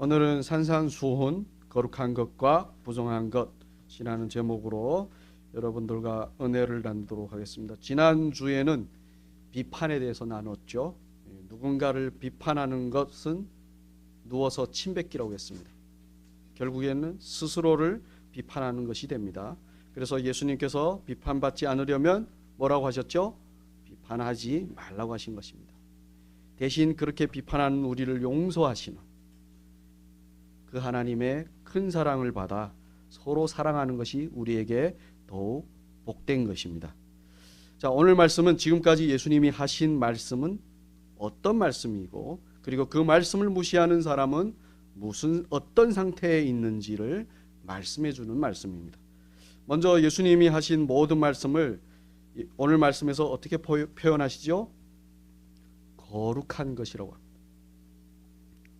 오늘은 산산수훈 거룩한 것과 부정한 것이라는 제목으로 여러분들과 은혜를 나누도록 하겠습니다. 지난주에는 비판에 대해서 나눴죠. 누군가를 비판하는 것은 누워서 침뱉기라고 했습니다. 결국에는 스스로를 비판하는 것이 됩니다. 그래서 예수님께서 비판받지 않으려면 뭐라고 하셨죠? 비판하지 말라고 하신 것입니다. 대신 그렇게 비판하는 우리를 용서하시는 그 하나님의 큰 사랑을 받아 서로 사랑하는 것이 우리에게 더욱 복된 것입니다. 자, 오늘 말씀은 지금까지 예수님이 하신 말씀은 어떤 말씀이고, 그리고 그 말씀을 무시하는 사람은 어떤 상태에 있는지를 말씀해 주는 말씀입니다. 먼저 예수님이 하신 모든 말씀을 오늘 말씀에서 어떻게 표현하시죠? 거룩한 것이라고 합니다.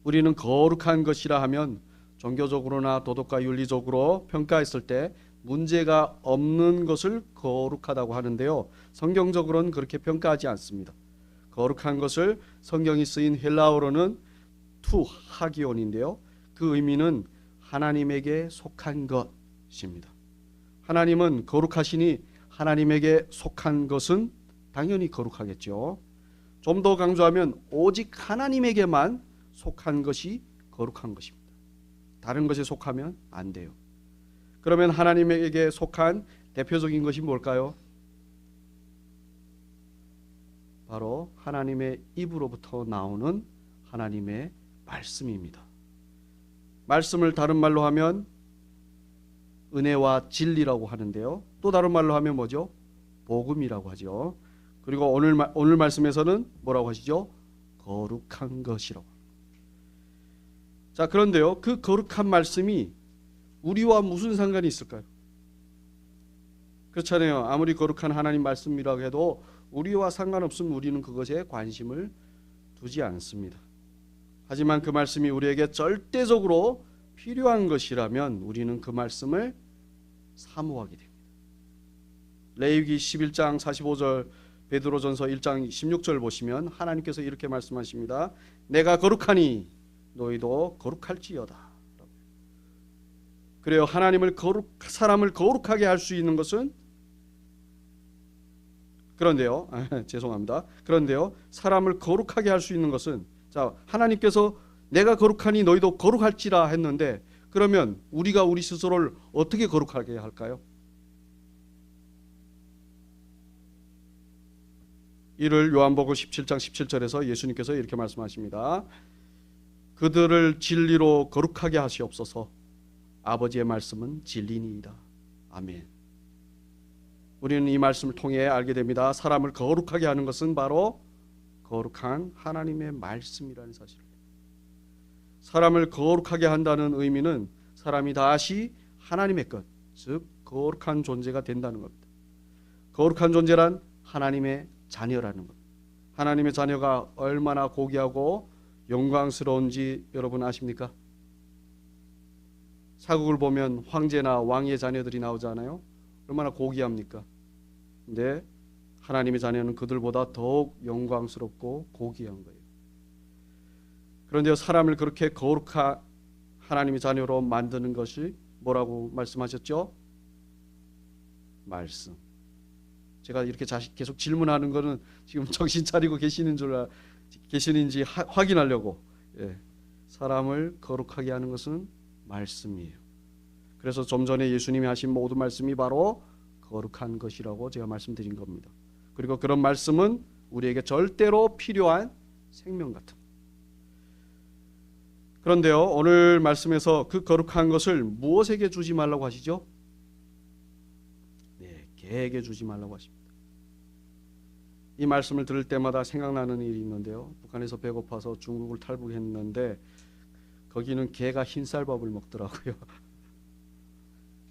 우리는 거룩한 것이라 하면 종교적으로나 도덕과 윤리적으로 평가했을 때 문제가 없는 것을 거룩하다고 하는데요, 성경적으로는 그렇게 평가하지 않습니다. 거룩한 것을 성경이 쓰인 헬라어로는 투 하기온인데요, 그 의미는 하나님에게 속한 것입니다. 하나님은 거룩하시니 하나님에게 속한 것은 당연히 거룩하겠죠. 좀 더 강조하면 오직 하나님에게만 속한 것이 거룩한 것입니다. 다른 것에 속하면 안 돼요. 그러면 하나님에게 속한 대표적인 것이 뭘까요? 바로 하나님의 입으로부터 나오는 하나님의 말씀입니다. 말씀을 다른 말로 하면 은혜와 진리라고 하는데요, 또 다른 말로 하면 뭐죠? 복음이라고 하죠. 그리고 오늘 말씀에서는 뭐라고 하시죠? 거룩한 것이라고. 자, 그런데요, 그 거룩한 말씀이 우리와 무슨 상관이 있을까요? 그렇잖아요. 아무리 거룩한 하나님 말씀이라고 해도 우리와 상관없으면 우리는 그것에 관심을 두지 않습니다. 하지만 그 말씀이 우리에게 절대적으로 필요한 것이라면 우리는 그 말씀을 사모하게 됩니다. 레위기 11장 45절, 베드로전서 1장 16절 보시면 하나님께서 이렇게 말씀하십니다. 내가 거룩하니 너희도 거룩할지어다. 그래요. 사람을 거룩하게 할 수 있는 것은, 그런데요, 사람을 거룩하게 할 수 있는 것은, 자, 하나님께서 내가 거룩하니 너희도 거룩할지라 했는데, 그러면 우리가 우리 스스로를 어떻게 거룩하게 할까요? 이를 요한복음 17장 17절에서 예수님께서 이렇게 말씀하십니다. 그들을 진리로 거룩하게 하시옵소서. 아버지의 말씀은 진리니이다. 아멘. 우리는 이 말씀을 통해 알게 됩니다. 사람을 거룩하게 하는 것은 바로 거룩한 하나님의 말씀이라는 사실을. 사람을 거룩하게 한다는 의미는 사람이 다시 하나님의 것, 즉 거룩한 존재가 된다는 겁니다. 거룩한 존재란 하나님의 자녀라는 것. 하나님의 자녀가 얼마나 고귀하고 영광스러운지 여러분 아십니까? 사극을 보면 황제나 왕의 자녀들이 나오잖아요. 얼마나 고귀합니까? 근데 하나님의 자녀는 그들보다 더욱 영광스럽고 고귀한 거예요. 그런데 사람을 그렇게 거룩한 하나님의 자녀로 만드는 것이 뭐라고 말씀하셨죠? 말씀. 제가 이렇게 계속 질문하는 거는 지금 정신 차리고 계시는지 확인하려고. 사람을 거룩하게 하는 것은 말씀이에요. 그래서 좀 전에 예수님이 하신 모든 말씀이 바로 거룩한 것이라고 제가 말씀드린 겁니다. 그리고 그런 말씀은 우리에게 절대로 필요한 생명 같은. 그런데요, 오늘 말씀에서 그 거룩한 것을 무엇에게 주지 말라고 하시죠? 개에게 주지 말라고 하십니다. 이 말씀을 들을 때마다 생각나는 일이 있는데요, 북한에서 배고파서 중국을 탈북했는데 거기는 개가 흰쌀밥을 먹더라고요.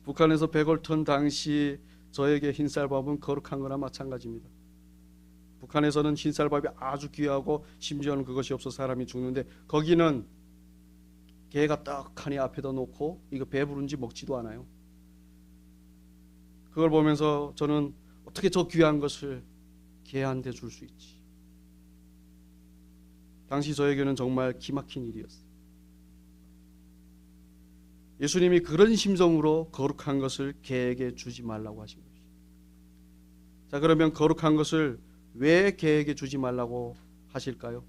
북한에서 100월 당시 저에게 흰쌀밥은 거룩한 거나 마찬가지입니다. 북한에서는 흰쌀밥이 아주 귀하고 심지어는 그것이 없어 사람이 죽는데 거기는 개가 떡하니 앞에다 놓고 이거 배부른지 먹지도 않아요. 그걸 보면서 저는 어떻게 저 귀한 것을 개한테 줄 수 있지? 당시 저에게는 정말 기막힌 일이었어요. 예수님이 그런 심정으로 거룩한 것을 개에게 주지 말라고 하신 것이죠. 자, 그러면 거룩한 것을 왜 개에게 주지 말라고 하실까요?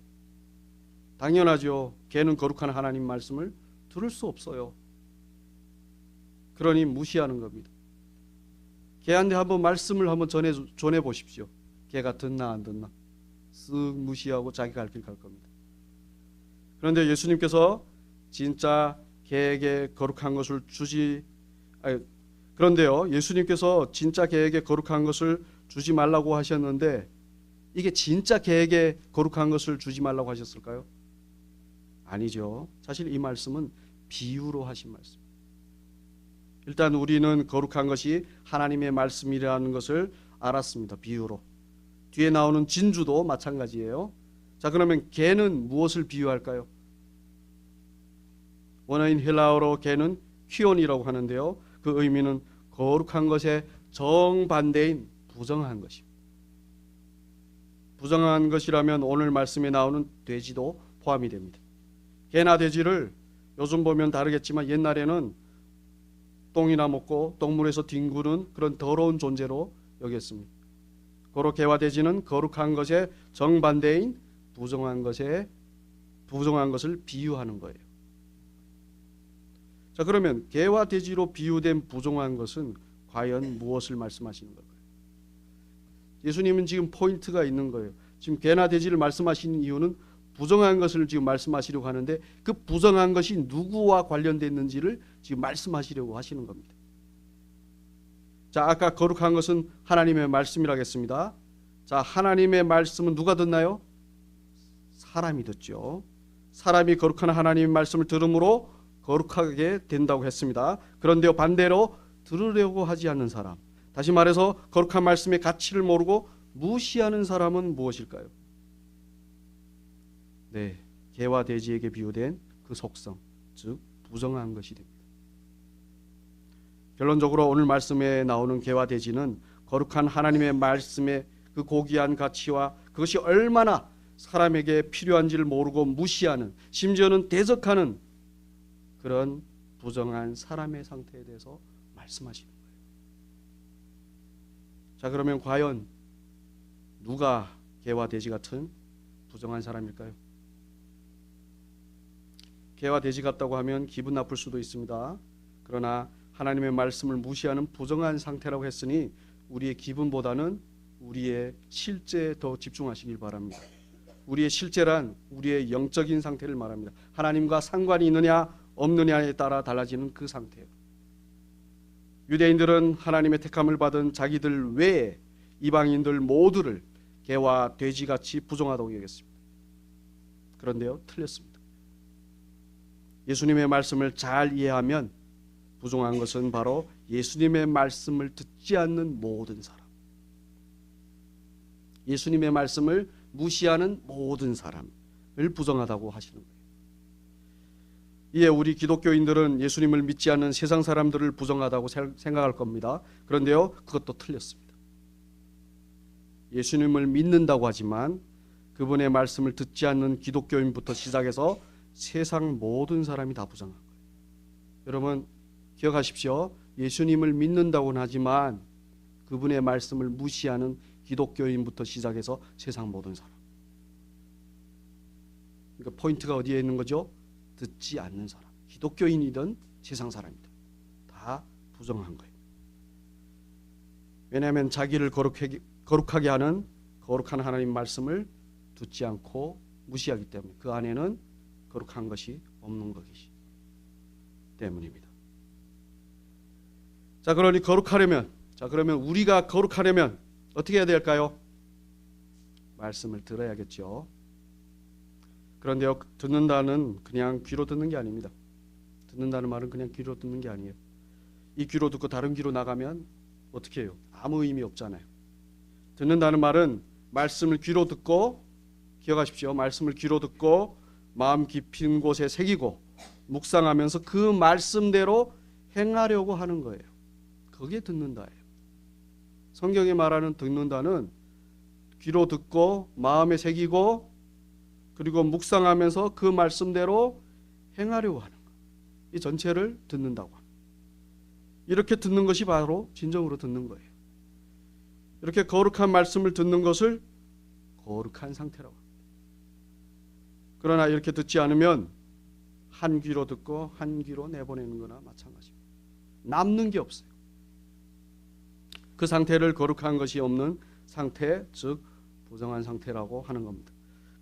당연하죠. 개는 거룩한 하나님 말씀을 들을 수 없어요. 그러니 무시하는 겁니다. 개한테 한번 말씀을 한번 전해 보십시오. 개가 듣나 안 듣나? 쓱 무시하고 자기 갈 길 갈 겁니다. 그런데 예수님께서 진짜 개에게 거룩한 것을 그런데요, 예수님께서 진짜 개에게 거룩한 것을 주지 말라고 하셨는데 이게 진짜 개에게 거룩한 것을 주지 말라고 하셨을까요? 아니죠. 사실 이 말씀은 비유로 하신 말씀. 일단 우리는 거룩한 것이 하나님의 말씀이라는 것을 알았습니다. 비유로. 뒤에 나오는 진주도 마찬가지예요. 자, 그러면 개는 무엇을 비유할까요? 원어인 헬라어로 개는 퀴온이라고 하는데요. 그 의미는 거룩한 것의 정반대인 부정한 것입니다. 부정한 것이라면 오늘 말씀에 나오는 돼지도 포함이 됩니다. 개나 돼지를 요즘 보면 다르겠지만 옛날에는 똥이나 먹고 똥물에서 뒹구는 그런 더러운 존재로 여겼습니다. 고로 개와 돼지는 거룩한 것의 정반대인 부정한 것을 비유하는 거예요. 자, 그러면 개와 돼지로 비유된 부정한 것은 과연 무엇을 말씀하시는 걸까요? 예수님은 지금 포인트가 있는 거예요. 지금 개나 돼지를 말씀하시는 이유는 부정한 것을 지금 말씀하시려고 하는데 그 부정한 것이 누구와 관련됐는지를 지금 말씀하시려고 하시는 겁니다. 자, 아까 거룩한 것은 하나님의 말씀이라고 했습니다. 자, 하나님의 말씀은 누가 듣나요? 사람이 듣죠. 사람이 거룩한 하나님의 말씀을 들음으로 거룩하게 된다고 했습니다. 그런데 반대로 들으려고 하지 않는 사람, 다시 말해서 거룩한 말씀의 가치를 모르고 무시하는 사람은 무엇일까요? 네, 개와 돼지에게 비유된 그 속성, 즉 부정한 것이 됩니다. 결론적으로 오늘 말씀에 나오는 개와 돼지는 거룩한 하나님의 말씀의 그 고귀한 가치와 그것이 얼마나 사람에게 필요한지를 모르고 무시하는, 심지어는 대적하는 그런 부정한 사람의 상태에 대해서 말씀하시는 거예요. 자, 그러면 과연 누가 개와 돼지 같은 부정한 사람일까요? 개와 돼지 같다고 하면 기분 나쁠 수도 있습니다. 그러나 하나님의 말씀을 무시하는 부정한 상태라고 했으니 우리의 기분보다는 우리의 실제에 더 집중하시길 바랍니다. 우리의 실제란 우리의 영적인 상태를 말합니다. 하나님과 상관이 있느냐 없느냐에 따라 달라지는 그 상태예요. 유대인들은 하나님의 택함을 받은 자기들 외에 이방인들 모두를 개와 돼지같이 부정하다고 여겼습니다. 그런데요, 틀렸습니다. 예수님의 말씀을 잘 이해하면 부정한 것은 바로 예수님의 말씀을 듣지 않는 모든 사람, 예수님의 말씀을 무시하는 모든 사람을 부정하다고 하시는 거예요. 이에 우리 기독교인들은 예수님을 믿지 않는 세상 사람들을 부정하다고 생각할 겁니다. 그런데요, 그것도 틀렸습니다. 예수님을 믿는다고 하지만 그분의 말씀을 듣지 않는 기독교인부터 시작해서 세상 모든 사람이 다 부정한 거예요. 여러분 기억하십시오. 예수님을 믿는다고는 하지만 그분의 말씀을 무시하는 기독교인부터 시작해서 세상 모든 사람. 그러니까 포인트가 어디에 있는 거죠? 듣지 않는 사람. 기독교인이든 세상 사람이든 다 부정한 거예요. 왜냐하면 자기를 거룩하게 하는 거룩한 하나님 말씀을 듣지 않고 무시하기 때문에 그 안에는 거룩한 것이 없는 것이기 때문입니다. 자, 그러면 우리가 거룩하려면 어떻게 해야 될까요? 말씀을 들어야겠죠. 그런데요, 듣는다는 그냥 귀로 듣는 게 아닙니다. 듣는다는 말은 그냥 귀로 듣는 게 아니에요. 이 귀로 듣고 다른 귀로 나가면 어떻게 해요? 아무 의미 없잖아요. 듣는다는 말은 말씀을 귀로 듣고, 기억하십시오. 말씀을 귀로 듣고 마음 깊은 곳에 새기고 묵상하면서 그 말씀대로 행하려고 하는 거예요. 그게 듣는다예요. 성경이 말하는 듣는다는 귀로 듣고 마음에 새기고 그리고 묵상하면서 그 말씀대로 행하려고 하는 것. 이 전체를 듣는다고 합니다. 이렇게 듣는 것이 바로 진정으로 듣는 거예요. 이렇게 거룩한 말씀을 듣는 것을 거룩한 상태라고 합니다. 그러나 이렇게 듣지 않으면 한 귀로 듣고 한 귀로 내보내는 거나 마찬가지입니다. 남는 게 없어요. 그 상태를 거룩한 것이 없는 상태, 즉 부정한 상태라고 하는 겁니다.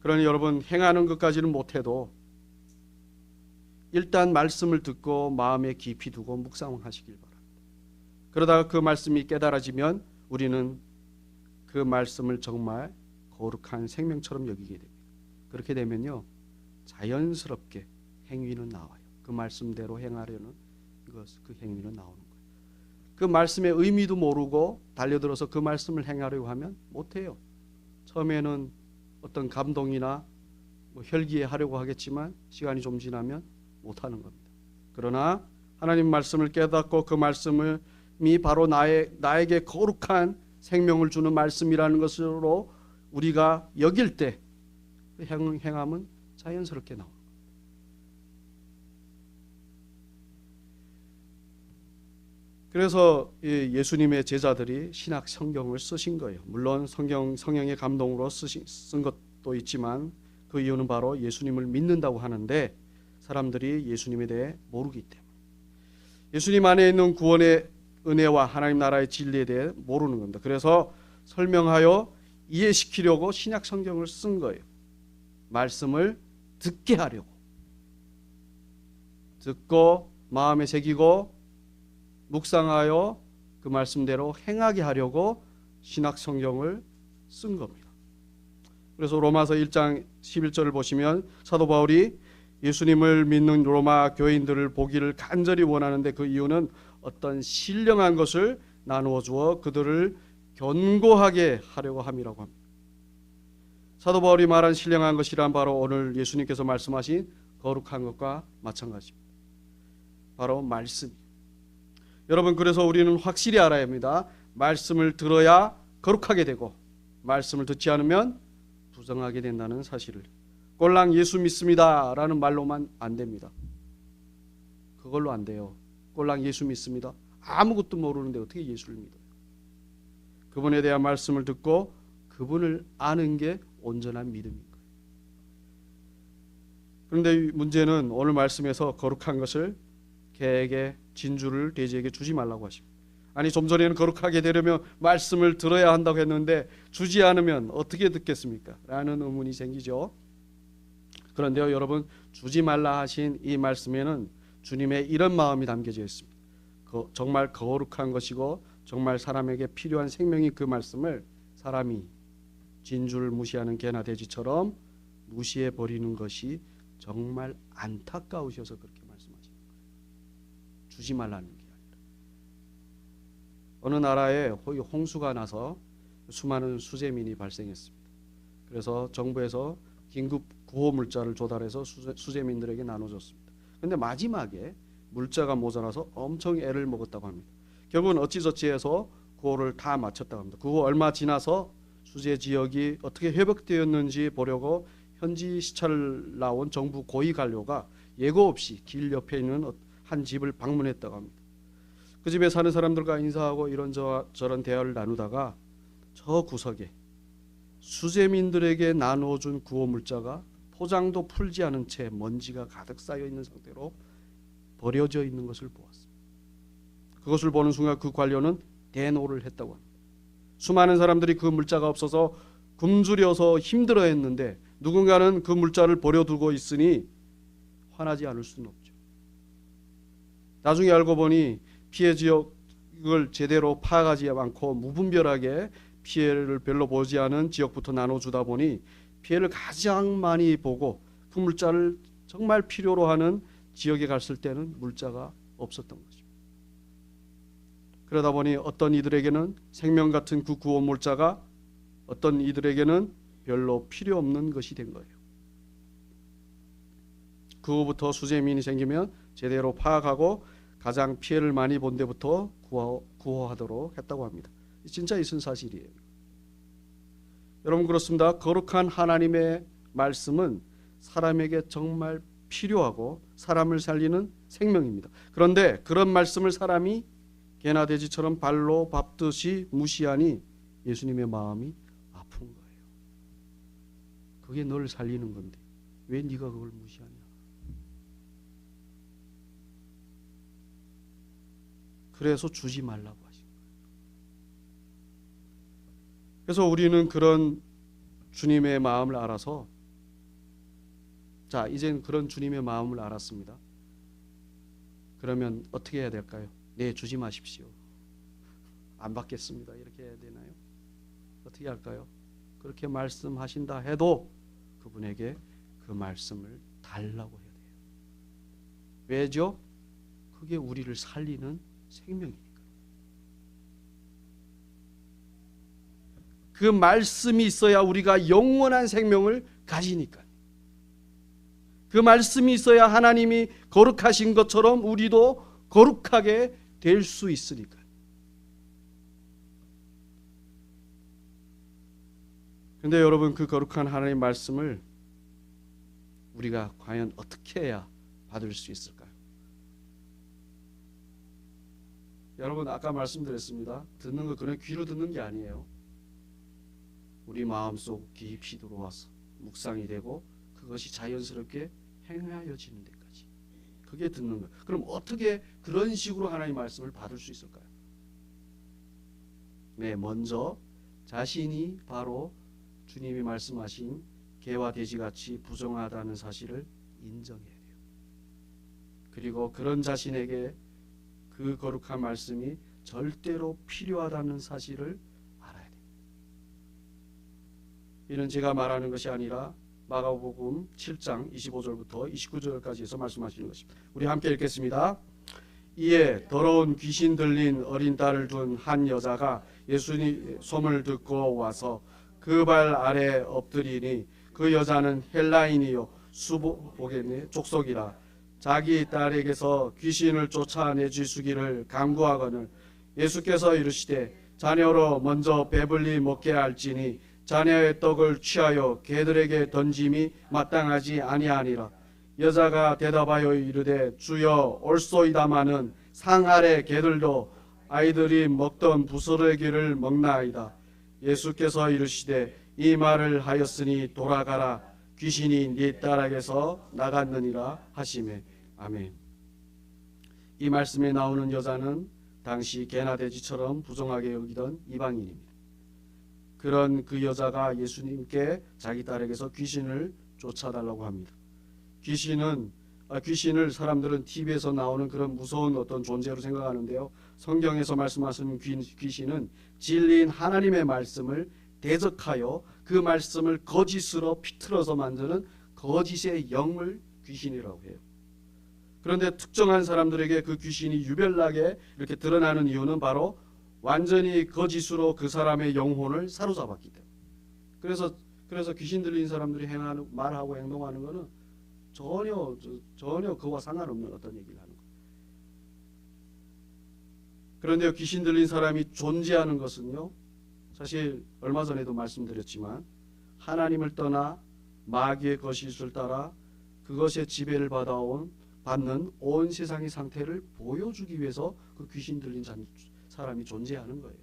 그러니 여러분, 행하는 것까지는 못해도 일단 말씀을 듣고 마음에 깊이 두고 묵상하시길 바랍니다. 그러다가 그 말씀이 깨달아지면 우리는 그 말씀을 정말 거룩한 생명처럼 여기게 됩니다. 그렇게 되면요, 자연스럽게 행위는 나와요. 그 말씀대로 행하려는 그 행위는 나오는 거예요. 그 말씀의 의미도 모르고 달려들어서 그 말씀을 행하려고 하면 못해요. 처음에는 어떤 감동이나 혈기에 하려고 하겠지만 시간이 좀 지나면 못하는 겁니다. 그러나 하나님 말씀을 깨닫고 그 말씀이 바로 나에게 거룩한 생명을 주는 말씀이라는 것으로 우리가 여길 때 그 행함은 자연스럽게 나옵니다. 그래서 예수님의 제자들이 신약 성경을 쓰신 거예요. 물론 성령의 감동으로 쓴 것도 있지만 그 이유는 바로 예수님을 믿는다고 하는데 사람들이 예수님에 대해 모르기 때문에, 예수님 안에 있는 구원의 은혜와 하나님 나라의 진리에 대해 모르는 겁니다. 그래서 설명하여 이해시키려고 신약 성경을 쓴 거예요. 말씀을 듣게 하려고, 듣고 마음에 새기고 묵상하여 그 말씀대로 행하게 하려고 신약 성경을 쓴 겁니다. 그래서 로마서 1장 11절을 보시면 사도 바울이 예수님을 믿는 로마 교인들을 보기를 간절히 원하는데 그 이유는 어떤 신령한 것을 나누어 주어 그들을 견고하게 하려고 함이라고 합니다. 사도 바울이 말한 신령한 것이란 바로 오늘 예수님께서 말씀하신 거룩한 것과 마찬가지입니다. 바로 말씀. 여러분, 그래서 우리는 확실히 알아야 합니다. 말씀을 들어야 거룩하게 되고 말씀을 듣지 않으면 부정하게 된다는 사실을. 꼴랑 예수 믿습니다 라는 말로만 안 됩니다. 그걸로 안 돼요. 꼴랑 예수 믿습니다. 아무것도 모르는데 어떻게 예수를 믿어요? 그분에 대한 말씀을 듣고 그분을 아는 게 온전한 믿음인 거예요. 그런데 문제는 오늘 말씀에서 거룩한 것을 개에게, 진주를 돼지에게 주지 말라고 하십니다. 아니, 좀 전에는 거룩하게 되려면 말씀을 들어야 한다고 했는데 주지 않으면 어떻게 듣겠습니까? 라는 의문이 생기죠. 그런데요, 여러분, 주지 말라 하신 이 말씀에는 주님의 이런 마음이 담겨져 있습니다. 정말 거룩한 것이고 정말 사람에게 필요한 생명이 그 말씀을 사람이 진주를 무시하는 개나 돼지처럼 무시해 버리는 것이 정말 안타까우셔서 그렇게 말씀하시는 거예요. 주지 말라는 게 아니라. 어느 나라에 홍수가 나서 수많은 수재민이 발생했습니다. 그래서 정부에서 긴급 구호 물자를 조달해서 수재민들에게 나눠줬습니다. 그런데 마지막에 물자가 모자라서 엄청 애를 먹었다고 합니다. 결국은 어찌저찌해서 구호를 다 마쳤다고 합니다. 그 후 얼마 지나서 수재 지역이 어떻게 회복되었는지 보려고 현지 시찰을 나온 정부 고위 관료가 예고 없이 길 옆에 있는 한 집을 방문했다고 합니다. 그 집에 사는 사람들과 인사하고 이런저런 대화를 나누다가 저 구석에 수재민들에게 나누어준 구호 물자가 포장도 풀지 않은 채 먼지가 가득 쌓여 있는 상태로 버려져 있는 것을 보았습니다. 그것을 보는 순간 그 관료는 대노를 했다고 합니다. 수많은 사람들이 그 물자가 없어서 굶주려서 힘들어했는데 누군가는 그 물자를 버려두고 있으니 화나지 않을 수는 없죠. 나중에 알고 보니 피해 지역을 제대로 파악하지 않고 무분별하게 피해를 별로 보지 않은 지역부터 나눠주다 보니 피해를 가장 많이 보고 그 물자를 정말 필요로 하는 지역에 갔을 때는 물자가 없었던 거죠. 그러다 보니 어떤 이들에게는 생명 같은 그 구호 물자가 어떤 이들에게는 별로 필요 없는 것이 된 거예요. 그 후부터 수재민이 생기면 제대로 파악하고 가장 피해를 많이 본 데부터 구호하도록 했다고 합니다. 진짜 있은 사실이에요. 여러분, 그렇습니다. 거룩한 하나님의 말씀은 사람에게 정말 필요하고 사람을 살리는 생명입니다. 그런데 그런 말씀을 사람이 개나 돼지처럼 발로 밟듯이 무시하니 예수님의 마음이 아픈 거예요. 그게 널 살리는 건데 왜 네가 그걸 무시하냐? 그래서 주지 말라고 하신 거예요. 그래서 우리는 그런 주님의 마음을 알아서, 자, 이젠 그런 주님의 마음을 알았습니다. 그러면 어떻게 해야 될까요? 네, 주지 마십시오. 안 받겠습니다. 이렇게 해야 되나요? 어떻게 할까요? 그렇게 말씀하신다 해도 그분에게 그 말씀을 달라고 해야 돼요. 왜죠? 그게 우리를 살리는 생명이니까. 그 말씀이 있어야 우리가 영원한 생명을 가지니까. 그 말씀이 있어야 하나님이 거룩하신 것처럼 우리도 거룩하게 될 수 있으니까. 그런데 여러분, 그 거룩한 하나님의 말씀을 우리가 과연 어떻게 해야 받을 수 있을까요? 여러분, 아까 말씀드렸습니다. 듣는 거 그냥 귀로 듣는 게 아니에요. 우리 마음속 깊이 들어와서 묵상이 되고 그것이 자연스럽게 행하여지는 데까지, 그게 듣는 거예요. 그럼 어떻게 그런 식으로 하나님의 말씀을 받을 수 있을까요? 네, 먼저 자신이 바로 주님이 말씀하신 개와 돼지같이 부정하다는 사실을 인정해야 돼요. 그리고 그런 자신에게 그 거룩한 말씀이 절대로 필요하다는 사실을 알아야 돼요. 이는 제가 말하는 것이 아니라 마가복음 7장 25절부터 29절까지 해서 말씀하시는 것입니다. 우리 함께 읽겠습니다. 이에 더러운 귀신 들린 어린 딸을 둔 한 여자가 예수님 소문을 듣고 와서 그 발 아래 엎드리니, 그 여자는 헬라인이요 수복의 족속이라 자기 딸에게서 귀신을 쫓아내 주시기를 간구하거늘 예수께서 이르시되 자녀로 먼저 배불리 먹게 할지니 자녀의 떡을 취하여 개들에게 던짐이 마땅하지 아니하니라. 여자가 대답하여 이르되 주여 옳소이다마는 상 아래 개들도 아이들이 먹던 부스러기를 먹나이다. 예수께서 이르시되 이 말을 하였으니 돌아가라, 귀신이 네 딸에게서 나갔느니라 하시매. 아멘. 이 말씀에 나오는 여자는 당시 개나 돼지처럼 부정하게 여기던 이방인입니다. 그런 그 여자가 예수님께 자기 딸에게서 귀신을 쫓아달라고 합니다. 귀신을 사람들은 TV에서 나오는 그런 무서운 어떤 존재로 생각하는데요, 성경에서 말씀하시는 귀신은 진리인 하나님의 말씀을 대적하여 그 말씀을 거짓으로 비틀어서 만드는 거짓의 영을 귀신이라고 해요. 그런데 특정한 사람들에게 그 귀신이 유별나게 이렇게 드러나는 이유는 바로 완전히 거짓으로 그 사람의 영혼을 사로잡았기 때문에. 그래서 귀신 들린 사람들이 행하는, 말하고 행동하는 것은 전혀 그와 상관없는 어떤 얘기를 하는 거예요. 그런데 귀신 들린 사람이 존재하는 것은요, 사실 얼마 전에도 말씀드렸지만 하나님을 떠나 마귀의 거짓을 따라 그것의 지배를 받는 온 세상의 상태를 보여주기 위해서 그 귀신 들린 사람이 존재하는 거예요.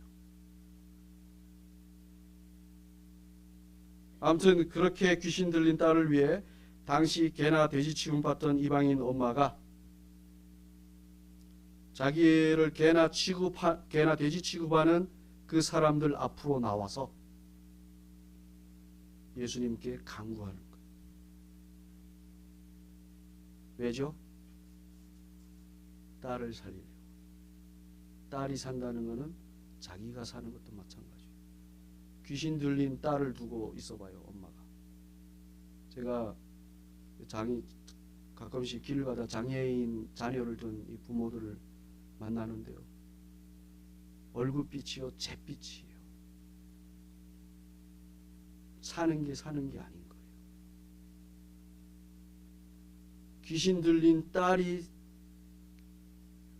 아무튼 그렇게 귀신 들린 딸을 위해 당시 개나 돼지 취급받던 이방인 엄마가 자기를 개나 돼지 취급하는 그 사람들 앞으로 나와서 예수님께 간구하는 거예요. 왜죠? 딸을 살리려고. 딸이 산다는 것은 자기가 사는 것도 마찬가지예요. 귀신 들린 딸을 두고 있어봐요, 엄마가. 제가 가끔씩 길을 가다 장애인 자녀를 둔 이 부모들을 만나는데요, 얼굴빛이요 잿빛이에요. 사는 게 아닌 거예요. 귀신 들린 딸이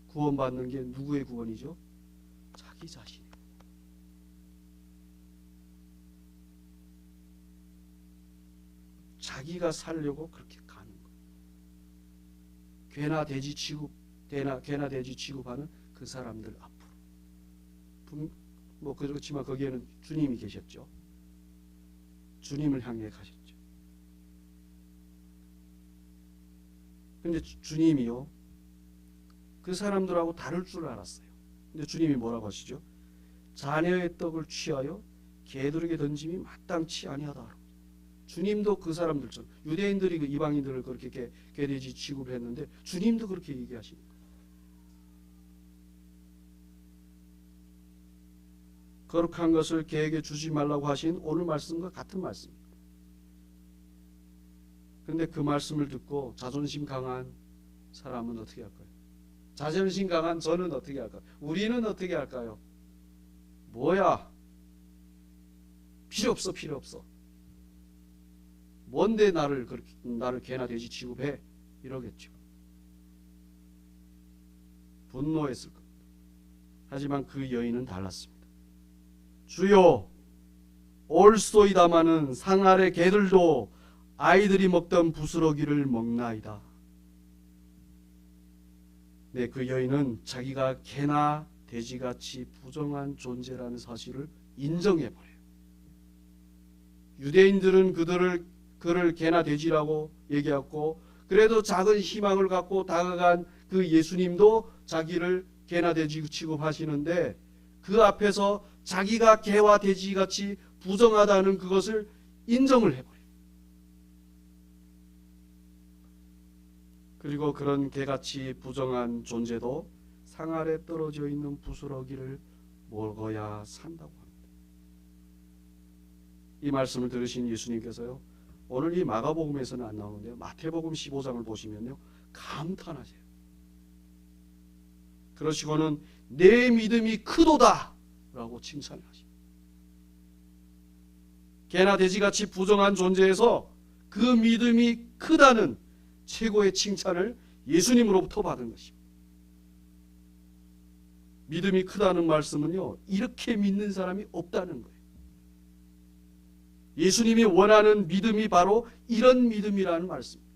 구원받는 게 누구의 구원이죠? 자기 자신이에요. 자기가 살려고 그렇게 가는 거예요. 개나 돼지 취급하는 그 사람들 앞으로, 뭐 그렇지만 거기에는 주님이 계셨죠. 주님을 향해 가셨죠. 근데 주님이요, 그 사람들하고 다를 줄 알았어요. 근데 주님이 뭐라고 하시죠? 자녀의 떡을 취하여 개들에게 던짐이 마땅치 아니하다. 주님도 그 사람들처럼, 유대인들이 그 이방인들을 그렇게 개돼지 취급을 했는데 주님도 그렇게 얘기하시는 거예요. 거룩한 것을 개에게 주지 말라고 하신 오늘 말씀과 같은 말씀입니다. 그런데 그 말씀을 듣고 자존심 강한 사람은 어떻게 할까요? 자존심 강한 저는 어떻게 할까요? 우리는 어떻게 할까요? 뭐야? 필요 없어. 뭔데 나를 개나 돼지 취급해? 이러겠죠. 분노했을 겁니다. 하지만 그 여인은 달랐습니다. 주여, 올소이다마는 상 아래 개들도 아이들이 먹던 부스러기를 먹나이다. 네, 그 여인은 자기가 개나 돼지같이 부정한 존재라는 사실을 인정해버려요. 유대인들은 그를 개나 돼지라고 얘기했고, 그래도 작은 희망을 갖고 다가간 그 예수님도 자기를 개나 돼지 취급하시는데, 그 앞에서 자기가 개와 돼지같이 부정하다는 그것을 인정을 해버려요. 그리고 그런 개같이 부정한 존재도 상 아래 떨어져 있는 부스러기를 먹어야 산다고 합니다. 이 말씀을 들으신 예수님께서요, 오늘 이 마가복음에서는 안 나오는데요, 마태복음 15장을 보시면요, 감탄하세요. 그러시고는 내 믿음이 크도다 라고 칭찬하십니다. 개나 돼지같이 부정한 존재에서 그 믿음이 크다는 최고의 칭찬을 예수님으로부터 받은 것입니다. 믿음이 크다는 말씀은요, 이렇게 믿는 사람이 없다는 거예요. 예수님이 원하는 믿음이 바로 이런 믿음이라는 말씀입니다.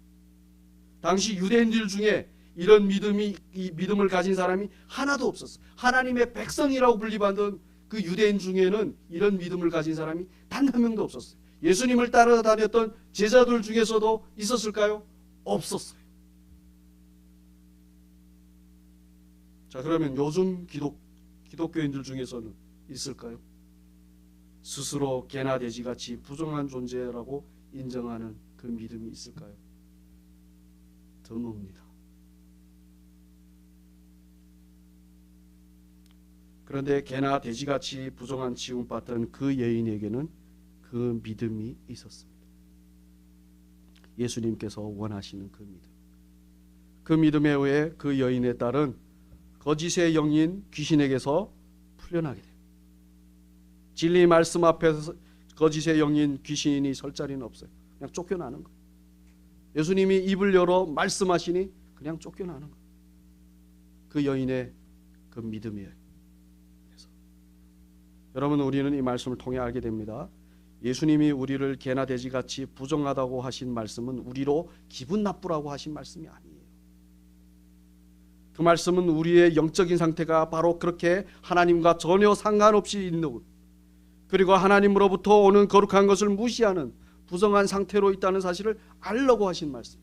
당시 유대인들 중에 이런 믿음을 가진 사람이 하나도 없었어요. 하나님의 백성이라고 불리받던 그 유대인 중에는 이런 믿음을 가진 사람이 단 한 명도 없었어요. 예수님을 따라다녔던 제자들 중에서도 있었을까요? 없었어요. 자, 그러면 요즘 기독교인들 중에서는 있을까요? 스스로 개나 돼지같이 부정한 존재라고 인정하는 그 믿음이 있을까요? 드뭅니다. 그런데 개나 돼지같이 부정한 취급받던 그 여인에게는 그 믿음이 있었습니다. 예수님께서 원하시는 그 믿음. 그 믿음에 의해 그 여인의 딸은 거짓의 영인 귀신에게서 풀려나게 됩니다. 진리 말씀 앞에서 거짓의 영인 귀신이 설 자리는 없어요. 그냥 쫓겨나는 거예요. 예수님이 입을 열어 말씀하시니 그냥 쫓겨나는 거예요. 그 여인의 그 믿음이에요. 그래서 여러분, 우리는 이 말씀을 통해 알게 됩니다. 예수님이 우리를 개나 돼지같이 부정하다고 하신 말씀은 우리로 기분 나쁘라고 하신 말씀이 아니에요. 그 말씀은 우리의 영적인 상태가 바로 그렇게 하나님과 전혀 상관없이 있는, 그리고 하나님으로부터 오는 거룩한 것을 무시하는 부정한 상태로 있다는 사실을 알라고 하신 말씀.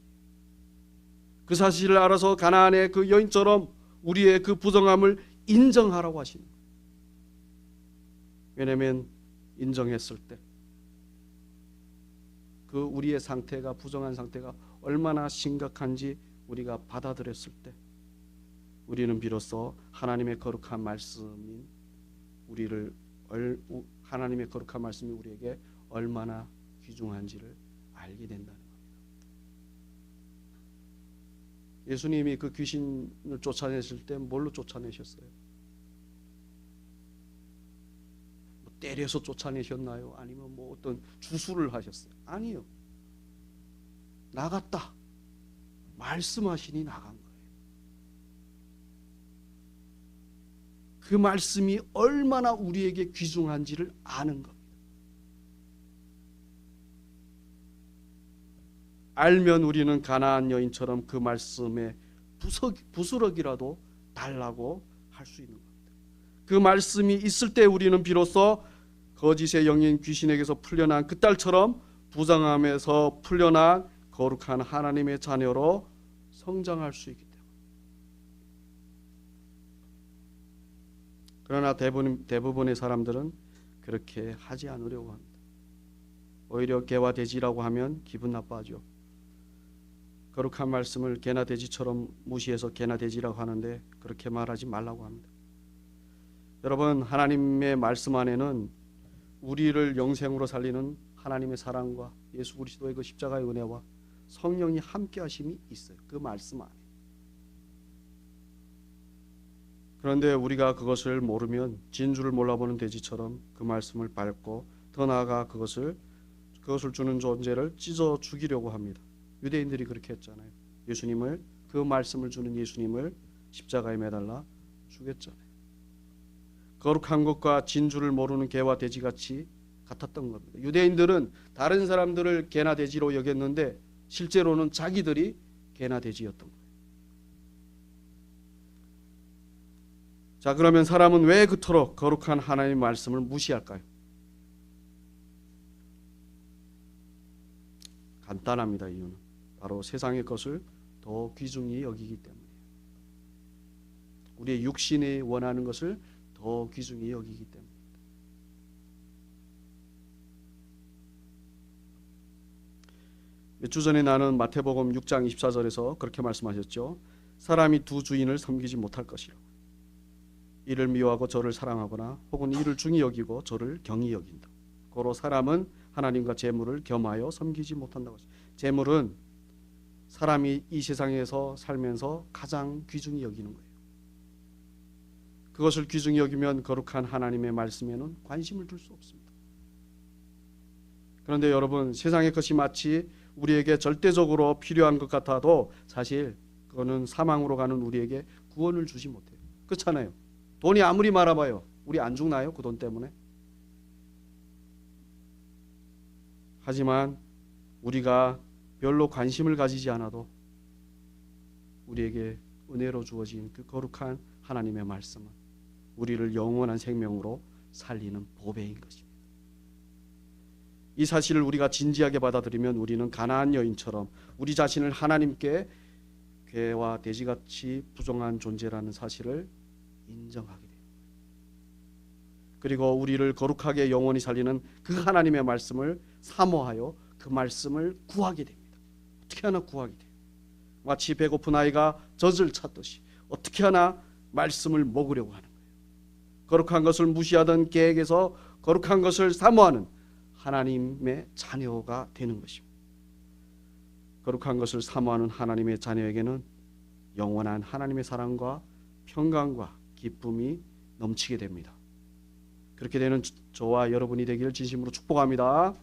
그 사실을 알아서 가나안의 그 여인처럼 우리의 그 부정함을 인정하라고 하시는 거예요. 왜냐하면 인정했을 때 그 우리의 상태가, 부정한 상태가 얼마나 심각한지 우리가 받아들였을 때 우리는 비로소 하나님의 거룩한 말씀인 하나님의 거룩한 말씀이 우리에게 얼마나 귀중한지를 알게 된다는 겁니다. 예수님이 그 귀신을 쫓아내실 때 뭘로 쫓아내셨어요? 때려서 쫓아내셨나요? 아니면 뭐 어떤 주술을 하셨어요? 아니요. 나갔다. 말씀하시니 나간 거예요. 그 말씀이 얼마나 우리에게 귀중한지를 아는 겁니다. 알면 우리는 가나안 여인처럼 그 말씀에 부스럭이라도 달라고 할 수 있는 겁니다. 그 말씀이 있을 때 우리는 비로소 거짓의 영인 귀신에게서 풀려난 그 딸처럼 부정함에서 풀려난 거룩한 하나님의 자녀로 성장할 수 있기 때문에. 그러나 대부분의 사람들은 그렇게 하지 않으려고 합니다. 오히려 개와 돼지라고 하면 기분 나빠하죠. 거룩한 말씀을 개나 돼지처럼 무시해서 개나 돼지라고 하는데 그렇게 말하지 말라고 합니다. 여러분, 하나님의 말씀 안에는 우리를 영생으로 살리는 하나님의 사랑과 예수 그리스도의 그 십자가의 은혜와 성령이 함께 하심이 있어요. 그 말씀 안에. 그런데 우리가 그것을 모르면 진주를 몰라보는 돼지처럼 그 말씀을 밟고 더 나아가 그것을 주는 존재를 찢어 죽이려고 합니다. 유대인들이 그렇게 했잖아요. 예수님을, 그 말씀을 주는 예수님을 십자가에 매달라 죽였잖아요. 거룩한 것과 진주를 모르는 개와 돼지같이 같았던 겁니다. 유대인들은 다른 사람들을 개나 돼지로 여겼는데 실제로는 자기들이 개나 돼지였던 거예요. 자, 그러면 사람은 왜 그토록 거룩한 하나님의 말씀을 무시할까요? 간단합니다. 이유는 바로 세상의 것을 더 귀중히 여기기 때문이에요. 우리의 육신이 원하는 것을 더 귀중히 여기기 때문입니다. 몇 주 전에 나는 마태복음 6장 24절에서 그렇게 말씀하셨죠. 사람이 두 주인을 섬기지 못할 것이라고. 이를 미워하고 저를 사랑하거나 혹은 이를 중히 여기고 저를 경히 여긴다. 고로 사람은 하나님과 재물을 겸하여 섬기지 못한다고 하죠. 재물은 사람이 이 세상에서 살면서 가장 귀중히 여기는 거예요. 그것을 귀중히 여기면 거룩한 하나님의 말씀에는 관심을 둘 수 없습니다. 그런데 여러분, 세상의 것이 마치 우리에게 절대적으로 필요한 것 같아도 사실 그거는 사망으로 가는 우리에게 구원을 주지 못해요. 그렇잖아요. 돈이 아무리 많아봐요. 우리 안 죽나요? 그 돈 때문에? 하지만 우리가 별로 관심을 가지지 않아도 우리에게 은혜로 주어진 그 거룩한 하나님의 말씀은 우리를 영원한 생명으로 살리는 보배인 것입니다. 이 사실을 우리가 진지하게 받아들이면 우리는 가나안 여인처럼 우리 자신을 하나님께 개와 돼지같이 부정한 존재라는 사실을 인정하게 됩니다. 그리고 우리를 거룩하게 영원히 살리는 그 하나님의 말씀을 사모하여 그 말씀을 구하게 됩니다. 어떻게 하나 구하게 돼요. 마치 배고픈 아이가 젖을 찾듯이 어떻게 하나 말씀을 먹으려고 하는 거예요. 거룩한 것을 무시하던 개에게서 거룩한 것을 사모하는 하나님의 자녀가 되는 것입니다. 거룩한 것을 사모하는 하나님의 자녀에게는 영원한 하나님의 사랑과 평강과 기쁨이 넘치게 됩니다. 그렇게 되는 저와 여러분이 되기를 진심으로 축복합니다.